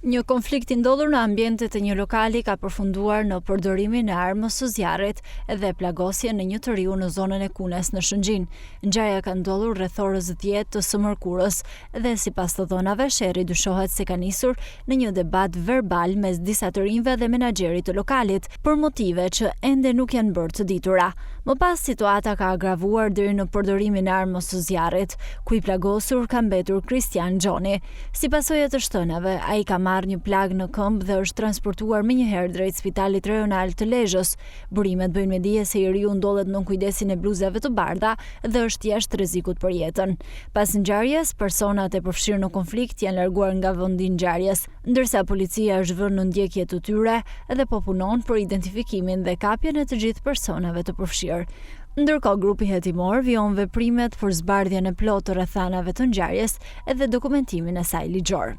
Një konflikt I ndodhur në ambientet e një lokali ka përfunduar në përdorimin e armës së zjarrit dhe plagosje në një të riu në zonën e Kunes në Shëngjin. Ngjarja ka ndodhur rreth orës 10 të së mërkurës dhe sipas të dhënave sherri dyshohet se ka nisur në një debat verbal mes disa të rinjve dhe menaxherit të lokalit për motive që ende nuk janë bërë të ditura. Më pas situata ka agravuar deri në përdorimin e armës së zjarrit, ku I plagosur ka mbetur Kristian Gjoni. Si pasojë të shtënave, ai ka marrë një plag në këmbë dhe është transportuar menjëherë drejt Spitalit Rajonal të Lezhës. Burimet bëjnë me dije se I riu ndodhet nën kujdesin e bluzave të bardha dhe është jashtë rrezikut për jetën. Pas ngjarjes, personat e përfshirë në konflikt janë larguar nga vendi I ngjarjes, ndërsa policia është vënë në ndjekje të tyre dhe po punon për identifikimin dhe kapjen e të gjithë personave të përfshirë. Ndërkohë, grupi hetimor vijon veprimet për zbardhjen e plotë të rrethanave të ngjarjes dhe dokumentimin e saj ligjor.